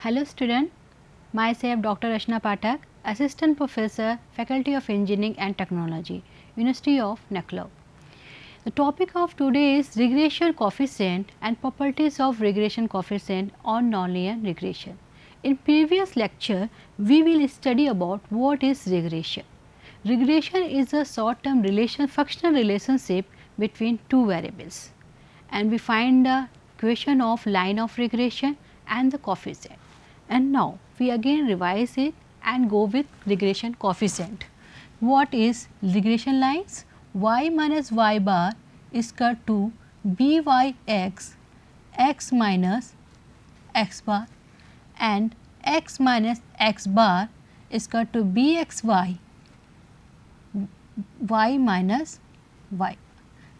Hello student, myself Dr. Rachna Pathak, Assistant Professor, Faculty of Engineering and Technology, University of Lucknow. The topic of today is regression coefficient and properties of regression coefficient on nonlinear regression. In previous lecture, we will study about what is regression. Regression is a short-term functional relationship between two variables, and we find the equation of line of regression and the coefficient. And now we again revise it and go with regression coefficient. What is regression lines? Y minus y bar is equal to byx x minus x bar, and x minus x bar is equal to bxy y minus y.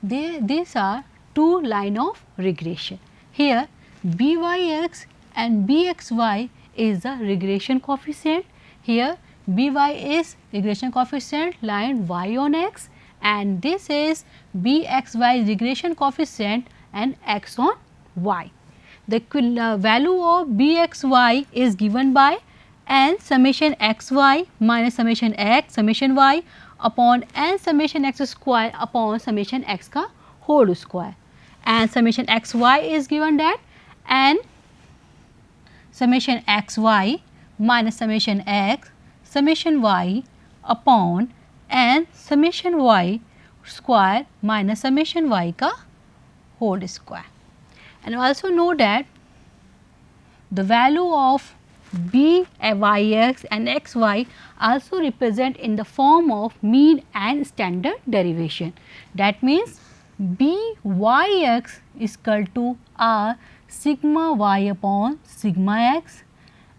These are two line of regression. Here byx and bxy is the regression coefficient. Here by is regression coefficient line y on x, and this is bxy regression coefficient and x on y. The value of bxy is given by n summation xy minus summation x summation y upon n summation x square upon summation x का whole square, and summation xy is given that n summation xy minus summation x summation y upon n summation y square minus summation y का whole square. And also know that the value of byx and xy also represent in the form of mean and standard derivation. That means byx is equal to r sigma y upon sigma x,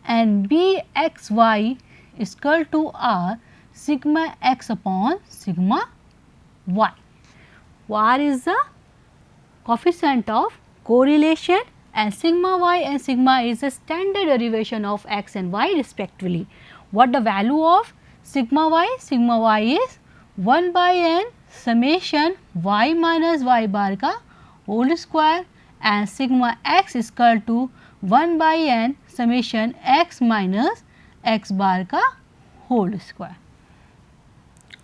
and bxy is equal to r sigma x upon sigma y. R is the coefficient of correlation, and sigma y and sigma is the standard derivation of x and y respectively. What the value of sigma y? Sigma y is 1 by n summation y minus y bar का whole square, and sigma x is equal to 1 by n summation x minus x bar का whole square.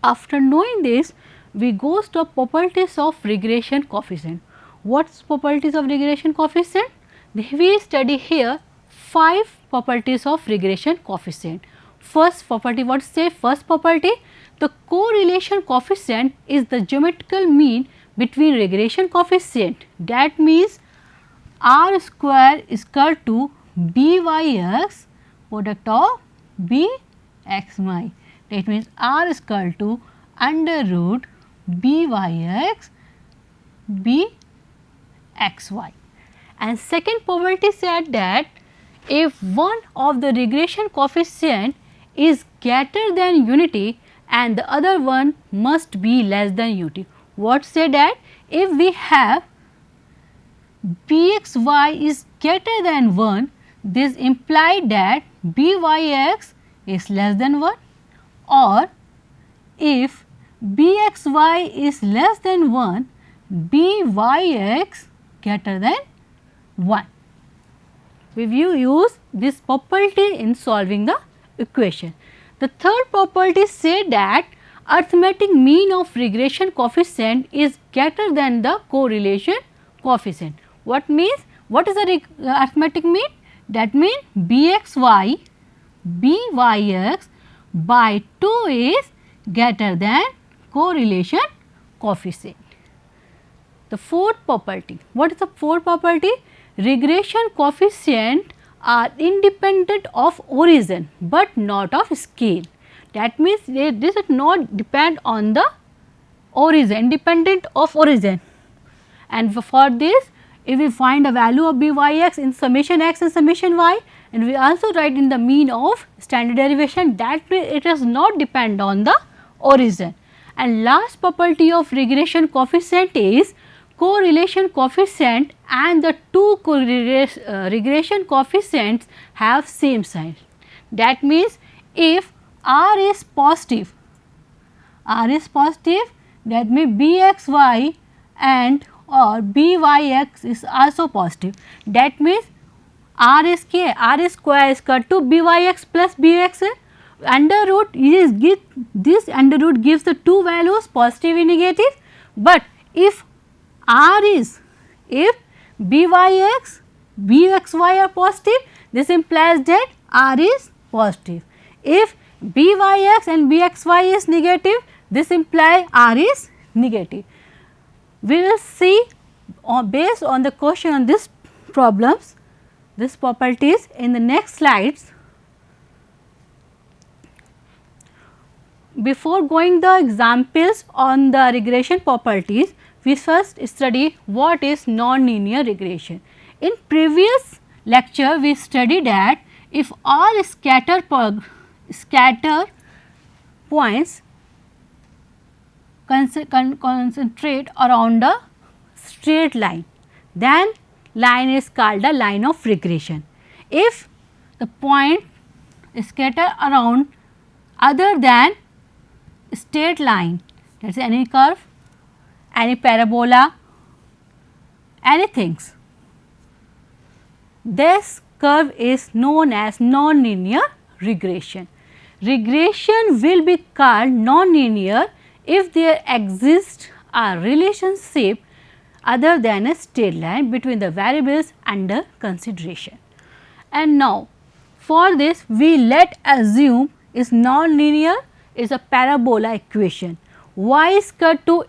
After knowing this, we go to properties of regression coefficient. What's properties of regression coefficient? We study here 5 properties of regression coefficient. First property, what say first property? The correlation coefficient is the geometrical mean between regression coefficient. That means r square is equal to byx product of bxy. That means r is equal to under root byx bxy. And second property said that if one of the regression coefficient is greater than unity and the other one must be less than unity. What say that if we have bxy is greater than 1, this implies that byx is less than 1, or if bxy is less than 1, byx greater than 1. We will use this property in solving the equation. The third property say that arithmetic mean of regression coefficient is greater than the correlation coefficient. What means? What is the arithmetic mean? That means bxy byx by 2 is greater than correlation coefficient. The fourth property. What is the fourth property? Regression coefficient are independent of origin but not of scale. That means this does not depend on the origin, independent of origin. And for this, if we find a value of byx in summation x and summation y, and we also write in the mean of standard derivation, that it does not depend on the origin. And last property of regression coefficient is correlation coefficient, and the two regression coefficients have same sign. That means if r is positive, that means bxy and or byx is also positive. That means r is क्या है, r square is equal to byx plus bx है. Under root is give, this under root gives the two values positive and negative, but if r is, if byx bxy are positive, this implies that r is positive. If byx and bxy is negative, this implies r is negative. We will see based on the question on this problems, this properties in the next slides. Before going the examples on the regression properties, we first study what is non-linear regression. In previous lecture, we studied that if all scatter points concentrate around a straight line, then line is called a line of regression. If the point scatter around other than straight line, that is any curve, any parabola, anything, this curve is known as non-linear regression. Regression will be called non-linear if there exists a relationship other than a straight line between the variables under consideration. And now for this we let assume is non-linear is a parabola equation. Y is equal to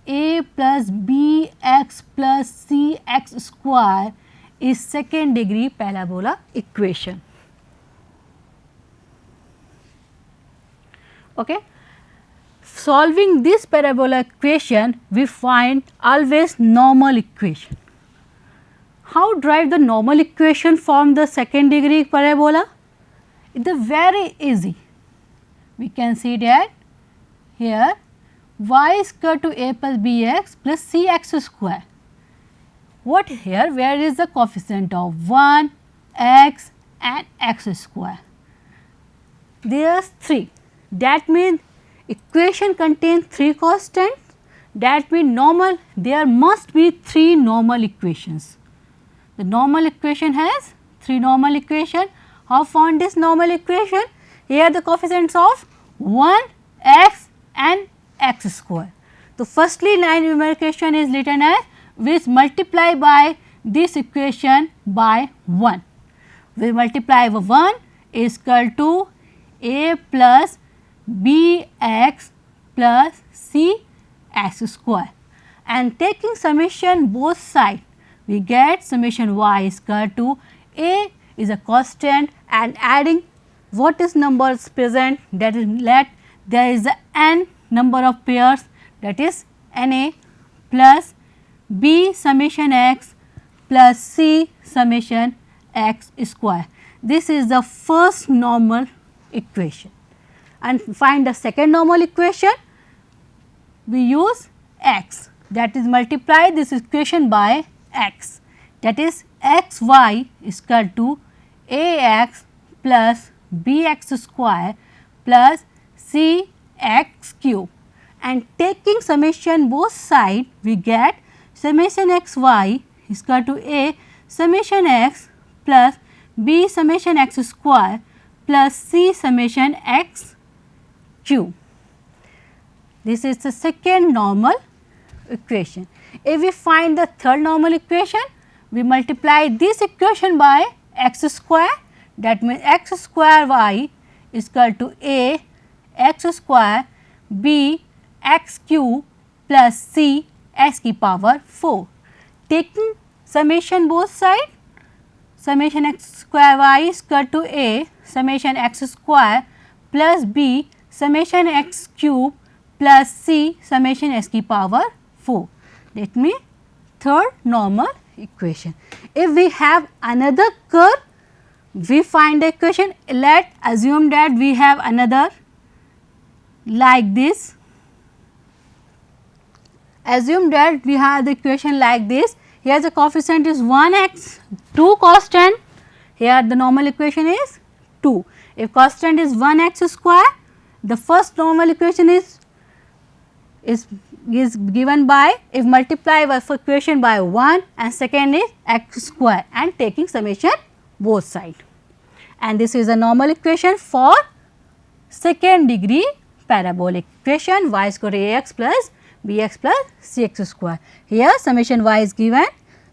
a plus bx plus cx square is second degree parabola equation. Okay. Solving this parabola equation, we find always normal equation. How derive the normal equation from the second degree parabola? It is very easy. We can see that here y is equal to a plus bx plus cx square. What here? Where is the coefficient of 1, x and x square? There are 3. That means equation contains 3 constants. That means normal, there must be 3 normal equations. The normal equation has 3 normal equation. How found this normal equation? Here the coefficients of 1, x and x square. So, firstly line numeration is written as which multiply by this equation by 1. We multiply by 1 is equal to a plus bx plus cx square, and taking summation both sides we get summation y is equal to a is a constant and adding what is numbers present, that is let there is a n number of pairs, that is na plus b summation x plus c summation x square. This is the first normal equation. And find the second normal equation, we use x, that is multiply this equation by x, that is xy is equal to ax plus bx square plus cx cube, and taking summation both sides we get summation xy is equal to a summation x plus b summation x square plus c summation x cube. This is the second normal equation. If we find the third normal equation, we multiply this equation by x square, that means x square y is equal to a x square b x cube plus c x की power 4. Taking summation both sides, summation x square y is equal to a summation x square plus b summation x cube plus c summation x की power 4. Let me third normal equation. If we have another curve, we find the equation. Let assume that we have another like this. Assume that we have the equation like this. Here the coefficient is 1x, 2 constant. Here the normal equation is 2. If constant is 1x square, the first normal equation is is given by, if multiply first equation by 1 and second is x square and taking summation both side. And this is a normal equation for second degree parabolic equation y is equal to ax plus bx plus cx square. Here summation y is given,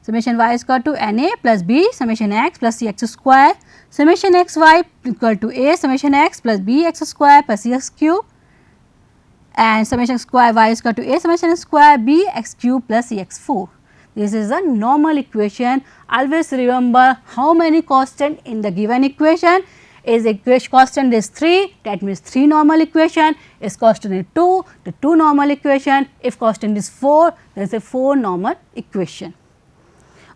summation y is equal to na plus b summation x plus cx square, summation xy equal to a summation x plus bx square plus cx cube, and summation square y is equal to a summation square b x cube plus cx 4. This is a normal equation. Always remember how many constant in the given equation. Is equation constant is 3, that means 3 normal equation. Is constant is 2, the 2 normal equation. If constant is 4, there is a 4 normal equation.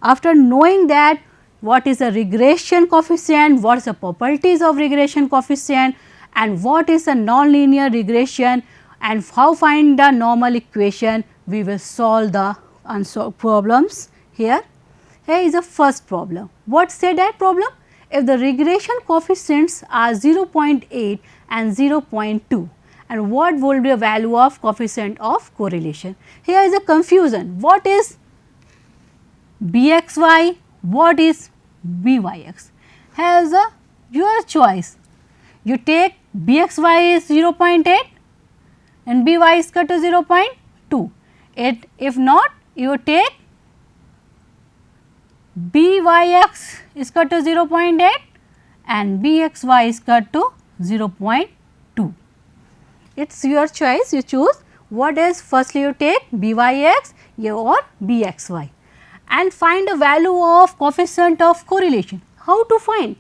After knowing that what is a regression coefficient, what is the properties of regression coefficient, and what is a nonlinear regression, and how find the normal equation, we will solve the unsolved problems here. Here is the first problem. What say that problem? If the regression coefficients are 0.8 and 0.2, and what will be the value of coefficient of correlation? Here is a confusion. What is bxy? What is byx? Here is your choice. You take bxy is 0.8 and by is equal to 0.2. If not, you take byx is equal to 0.8 and bxy is equal to 0.2. It is your choice, you choose what is firstly you take byx or bxy and find the value of coefficient of correlation. How to find?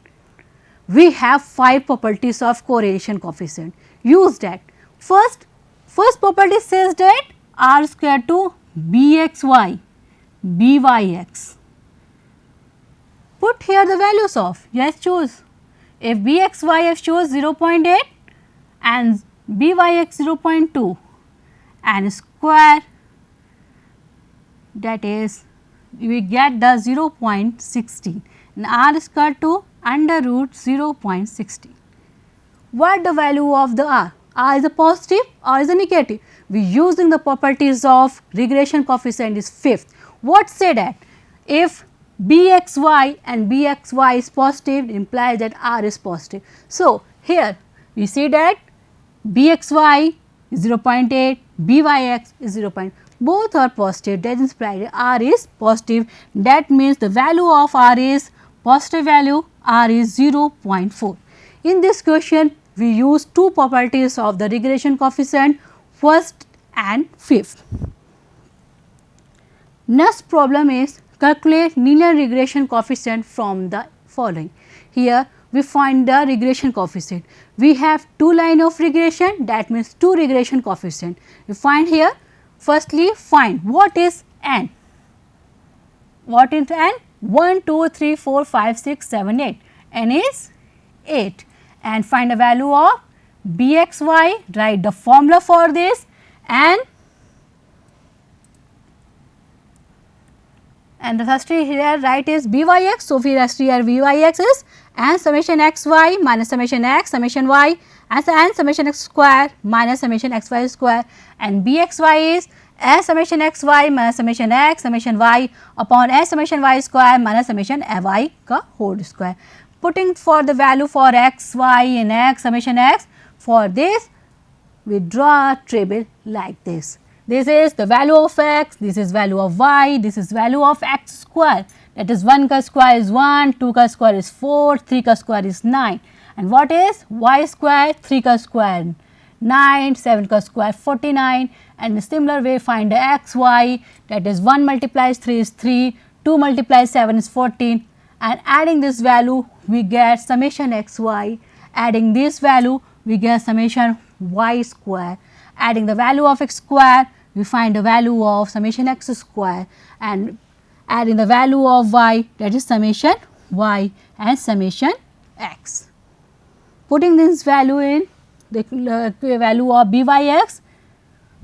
We have 5 properties of correlation coefficient. Use that. First property says that r square to bxy, byx. Put here the values of, yes, choose. If bxy have choose 0.8 and byx 0.2 and square, that is we get the 0.16 and r is equal to under root 0.16. What the value of the r? R is a positive or is a negative? We using the properties of regression coefficient is fifth. What say that? If bxy and bxy is positive, implies that r is positive. So, here we see that bxy is 0.8, byx is 0.2. Both are positive, that is implied r is positive. That means the value of r is positive value, r is 0.4. In this question, we use 2 properties of the regression coefficient, first and fifth. Next problem is calculate linear regression coefficient from the following. Here we find the regression coefficient. We have 2 line of regression, that means 2 regression coefficient. We find here, firstly find what is n. What is n? 1, 2, 3, 4, 5, 6, 7, 8. n is 8. And find the value of bxy, write the formula for this, and the firstly here write is byx. So, we rest here byx is and summation xy minus summation x summation y and summation x square minus summation xy square, and bxy is s summation xy minus summation x summation y upon s summation y square minus summation y का whole square. Putting for the value for x, y and x summation x, for this we draw a table like this. This is the value of x, this is value of y, this is value of x square, that is 1 ka square is 1, 2 ka square is 4, 3 ka square is 9, and what is y square, 3 ka square 9, 7 ka square 49, and in similar way find the x y, that is 1 multiplies 3 is 3, 2 multiplies 7 is 14, and adding this value we get summation x y, adding this value we get summation y square, adding the value of x square we find the value of summation x square, and adding the value of y, that is summation y and summation x. Putting this value in the value of byx,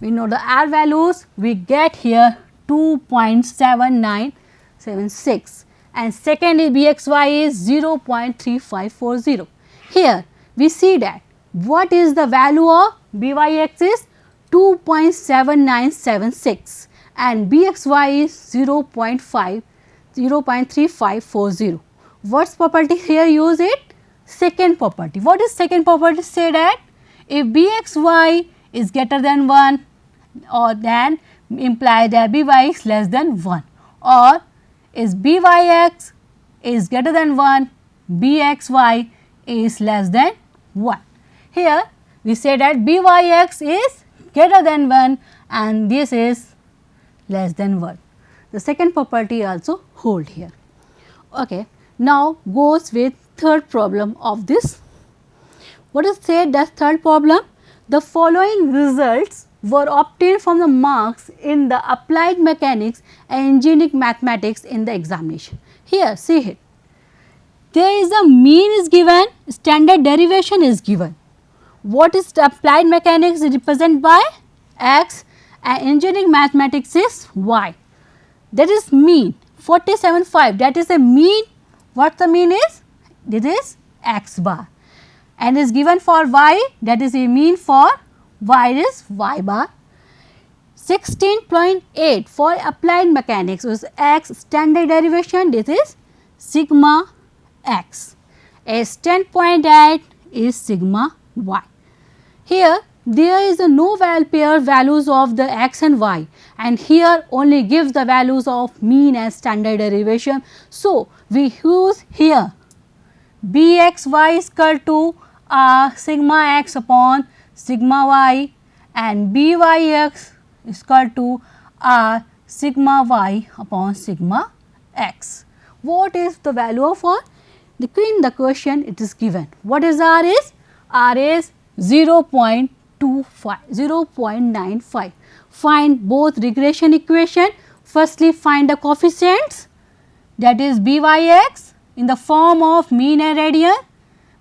we know the r values, we get here 2.7976, and second is bxy is 0.3540. Here we see that what is the value of byx is 2.7976 and BXY is 0.3540. What's property here use it? Second property. What is second property? Say that if BXY is greater than 1 or then imply that BY is less than 1, or is BYX is greater than 1, BXY is less than 1. Here we say that BYX is greater than 1 and this is less than 1. The second property also hold here. Okay. Now goes with third problem of this. What is said that third problem? The following results were obtained from the marks in the applied mechanics and engineering mathematics in the examination. Here see it. There is a mean is given, standard derivation is given. What is applied mechanics is represented by x and engineering mathematics is y. That is mean 47.5, that is a mean. What the mean is? This is x bar and is given for y, that is a mean for y is y bar. 16.8 for applied mechanics is x standard derivation, this is sigma x, as 10.8 is sigma y. Here there is a no pair values of the x and y and here only gives the values of mean and standard derivation. So, we use here Bxy is equal to sigma x upon sigma y and Byx is equal to sigma y upon sigma x. What is the value of R? In the question it is given. What is R is? R is 0.25, 0.95. Find both regression equation. Firstly find the coefficients, that is Byx in the form of mean and radian,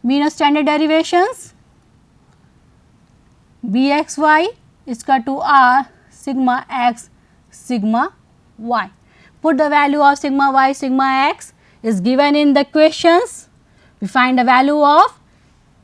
mean of standard derivations. Bxy is equal to R sigma x sigma y. Put the value of sigma y sigma x is given in the questions. We find the value of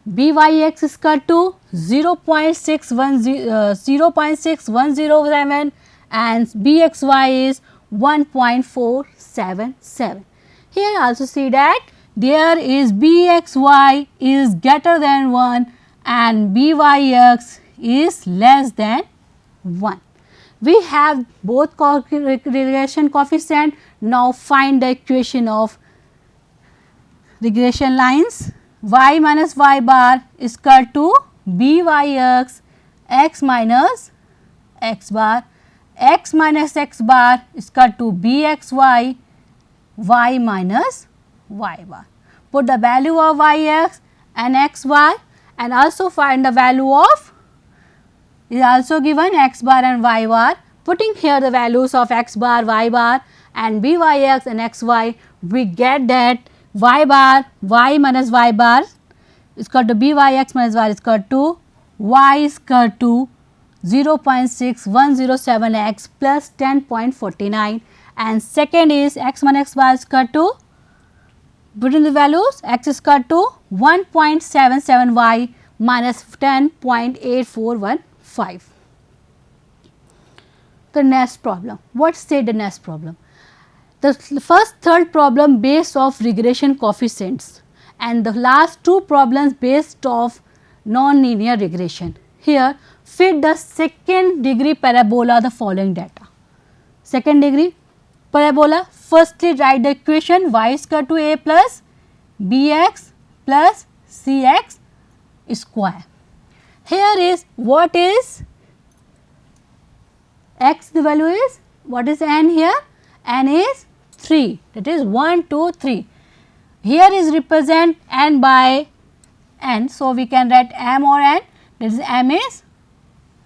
Byx is equal to 0.6107 and Bxy is 1.477. Here also see that there is Bxy is greater than 1 and Byx is less than 1. We have both regression coefficient. Now find the equation of regression lines. Y minus y bar is equal to Byx x minus x bar, x minus x bar is equal to Bxy y minus y bar. Put the value of Yx and xy and also find the value of, is also given x bar and y bar. Putting here the values of x bar, y bar and Byx and xy, we get that y bar, y minus y bar is equal to Byx minus y is equal to y is equal to 0.6107 x plus 10.49 and second is x minus x bar is equal to, put in the values, x is equal to 1.77 y minus 10.8415. The next problem. What say the next problem? The first third problem based of regression coefficients and the last two problems based of non-linear regression. Here fit the second degree parabola the following data. Second degree parabola, firstly write the equation y is equal to a plus bx plus cx square. Here is what is x, the value is, what is n here? N is 3, that is 1, 2, 3. Here is represent n by n. So, we can write m or n, that is m is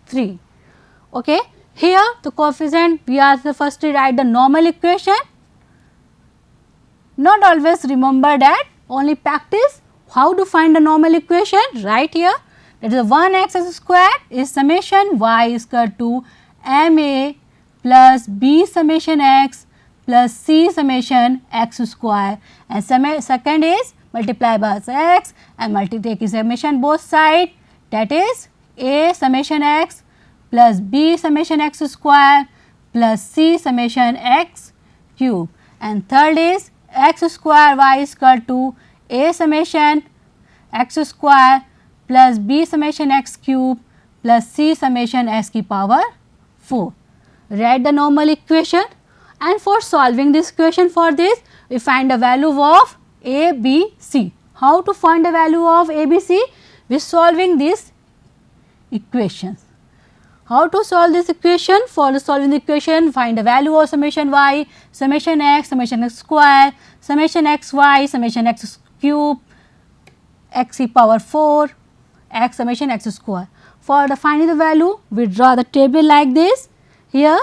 3. Okay. Here the coefficient, we are first to write the normal equation. Not always remember that, only practice how to find the normal equation. Right here, that is 1x square is summation y is equal to ma plus b summation x plus c summation x square and second is multiply by x and take summation both side, that is a summation x plus b summation x square plus c summation x cube, and third is x square y is equal to a summation x square plus b summation x cube plus c summation x की power 4. Write the normal equation, and for solving this equation, for this we find the value of a, b, c. How to find the value of a, b, c? We solving these equations. How to solve this equation? For solving the equation, find the value of summation y, summation x square, summation x y, summation x cube, x e power 4, x summation x square. For the finding the value, we draw the table like this. Here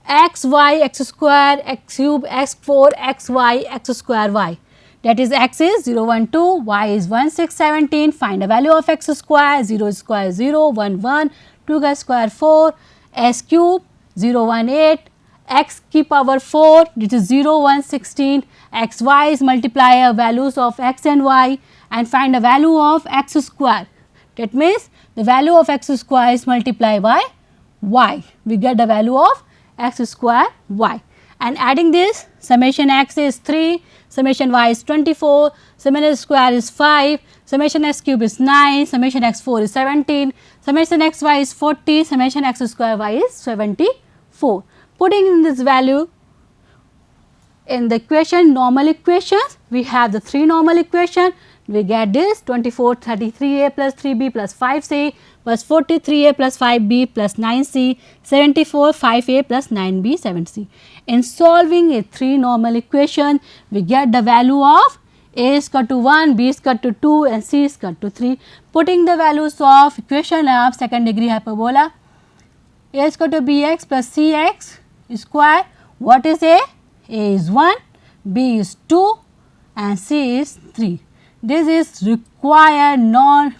x y x square, x cube, x 4, x y, x square y. That is x is 0, 1, 2, y is 1, 6, 17. Find the value of x square, 0 square 0, 1, 1, 2 square 4, s cube 0, 1, 8, x की power 4, which is 0, 1, 16, x y is multiplier values of x and y, and find the value of x square. That means the value of x square is multiplied by y. We get the value of x square y, and adding this, summation x is 3, summation y is 24, summation x square is 5, summation x cube is 9, summation x 4 is 17, summation x y is 40, summation x square y is 74. Putting in this value in the equation, normal equations, we have the 3 normal equation. We get this 24 33a plus 3b plus 5c plus 43a plus 5b plus 9c, 74 5a plus 9b 7c. In solving a 3 normal equation, we get the value of a is equal to 1, b is equal to 2 and c is equal to 3. Putting the values of equation of second degree hyperbola, a is equal to bx plus cx square. What is a? A is 1, b is 2 and c is 3. This is required non-linear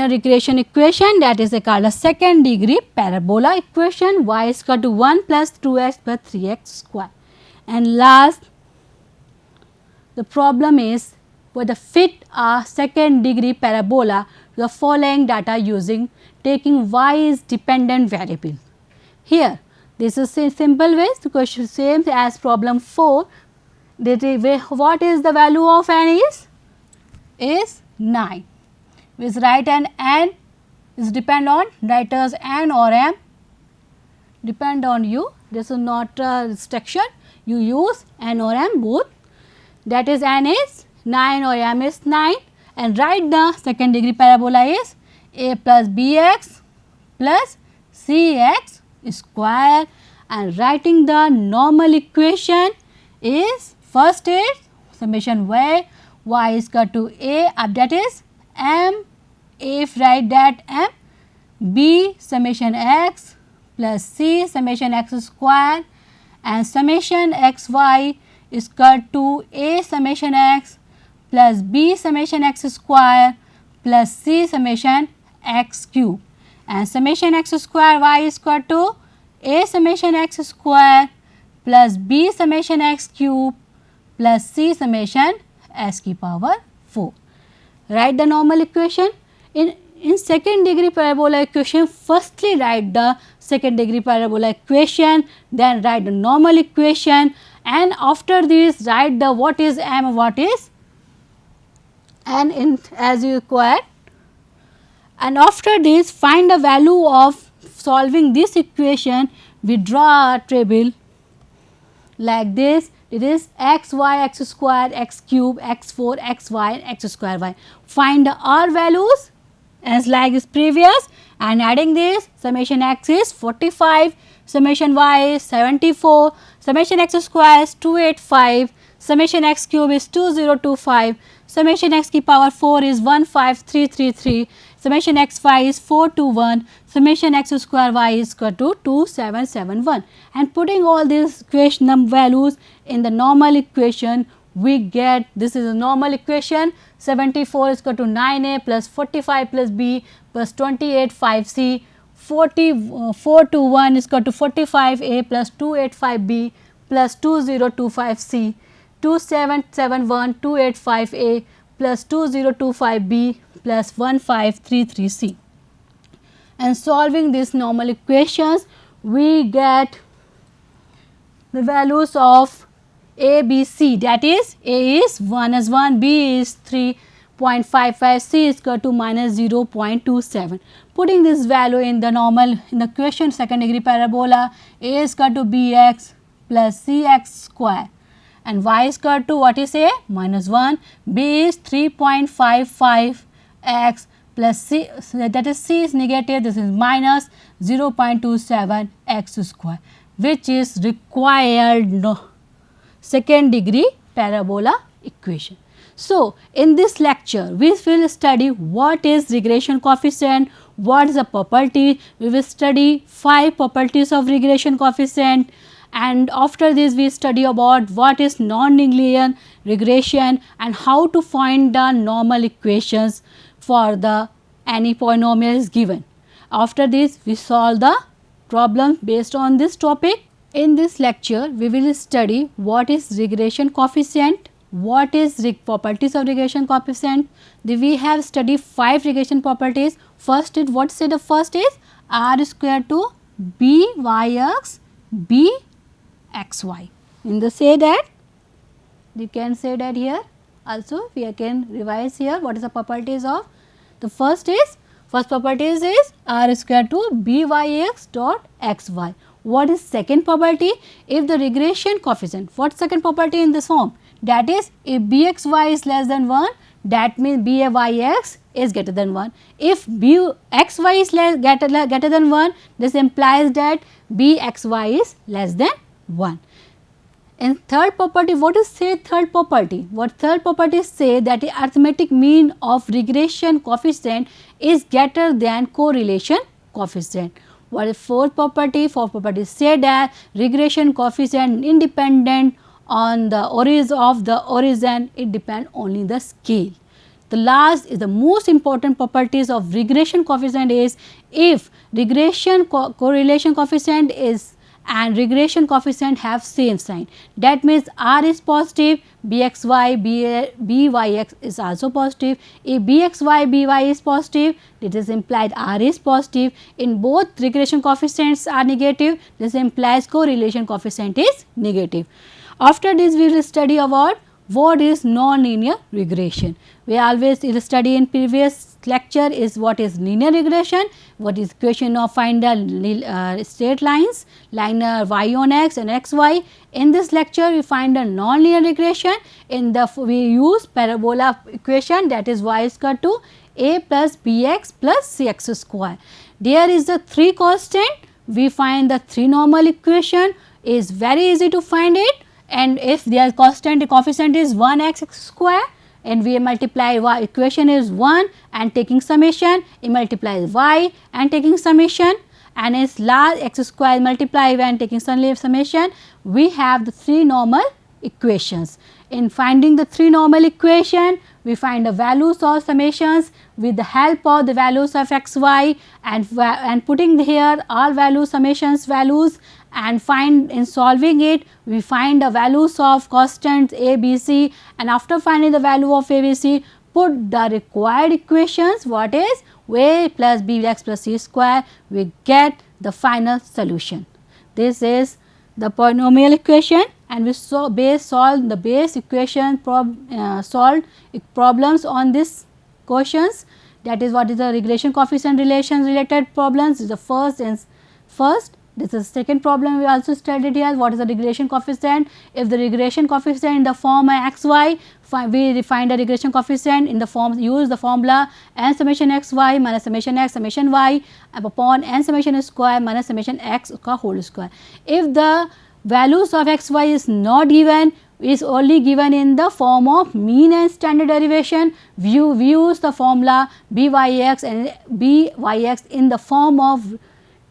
regression equation, that is called a second degree parabola equation. Y is equal to 1 plus 2x plus 3x square. And last, the problem is whether fit a second degree parabola to the following data using taking y is dependent variable. Here this is a simple way, the question same as problem 4. What is the value of n is 9. We write n is depend on writers n or m, depend on you. This is not a restriction, you use n or m both, that is n is 9 or m is 9, and write the second degree parabola is a plus bx plus cx square, and writing the normal equation is first is summation y is equal to a, that is m, if write that m, b summation x plus c summation x square, and summation x y is equal to a summation x plus b summation x square plus c summation x cube, and summation x square y is equal to a summation x square plus b summation x cube plus c summation s की power 4. Write the normal equation. In second degree parabola equation, firstly write the second degree parabola equation, then write the normal equation, and after this write the what is m, what is n in as you require, and after this find the value of solving this equation. We draw a table like this. It is x y x square x cube x 4 x y and x square y. Find the r values as like is previous, and adding this, summation x is 45, summation y is 74, summation x square is 285, summation x cube is 2025, summation x की power 4 is 15333, summation x y is 421, summation x square y is equal to 2771, and putting all these equation values in the normal equation, we get this is a normal equation. 74 is equal to 9a plus 45 plus b plus 28 5c, 421 is equal to 45a plus 285b plus 2025c, 2771 285a plus 2025b plus 1533c. and solving these normal equations we get the values of A, B, C, that is A is 1 as 1, B is 3.55, C is equal to minus 0.27. Putting this value in the normal in the equation second degree parabola, A is equal to Bx plus Cx square and y is equal to what is A? Minus 1, B is 3.55 x plus C, so that is C is negative, this is minus 0.27 x square, which is required second degree parabola equation. So, in this lecture we will study what is regression coefficient, what is the property, we will study 5 properties of regression coefficient, and after this we study about what is nonlinear regression and how to find the normal equations for the any polynomial is given. After this we solve the problem based on this topic. In this lecture we will study what is regression coefficient, what is properties of regression coefficient. We have studied 5 regression properties. First is what say the first is r square to byx bxy. In the say that you can say that here also we can revise here what is the properties of the first property is r square to byx dot xy. What is second property? If the regression coefficient, what second property in this form? That is if bxy is less than 1, that means byx is greater than 1. If bxy is greater than 1, this implies that bxy is less than 1. In third property, what is say third property? What third property say that the arithmetic mean of regression coefficient is greater than correlation coefficient. What is fourth property? Fourth property say that regression coefficient independent on the origin, it depend only the scale. The last is the most important properties of regression coefficient is if regression correlation coefficient is and regression coefficient have same sign. That means r is positive, bxy, byx is also positive. If bxy, by is positive, it is implied r is positive. In both regression coefficients are negative, this implies correlation coefficient is negative. After this we will study about what is non-linear regression. We always study in previous lecture is what is linear regression, what is equation of find the straight lines, line y on x and xy. In this lecture we find a non-linear regression. In the we use parabola equation, that is y is equal to a plus bx plus cx square. There is the 3 constant, we find the 3 normal equation is very easy to find it, and if their constant coefficient is 1x square and we multiply y, equation is 1 and taking summation, it multiplies y and taking summation, and its large x square multiply y and taking summation, we have the 3 normal equations. In finding the 3 normal equation, we find the values of summations with the help of the values of x, y and putting here all values summations values, and find in solving it we find the values of constants a, b, c, and after finding the value of a, b, c, put the required equations, what is a plus bx plus c square, we get the final solution. This is the polynomial equation, and we solve the base equation solved problems on this questions, that is what is the regression coefficient relations related problems is the first. This is second problem we also studied here, what is the regression coefficient. If the regression coefficient in the form xy, we find the regression coefficient in the form, use the formula n summation xy minus summation x summation y upon n summation square minus summation x whole square. If the values of xy is not given, is only given in the form of mean and standard derivation, we use the formula byx and byx in the form of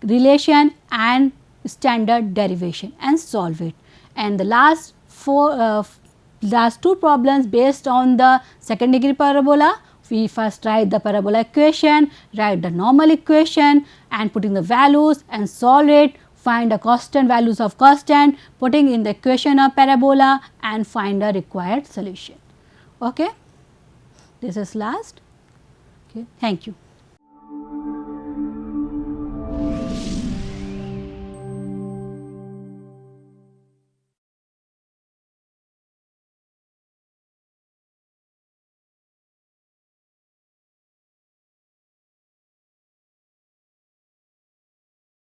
relation and standard derivation and solve it. And the last 2 problems based on the second degree parabola, we first write the parabola equation, write the normal equation and putting the values and solve it, find the constant values of constant, putting in the equation of parabola and find the required solution. Okay. This is last. Okay. Thank you.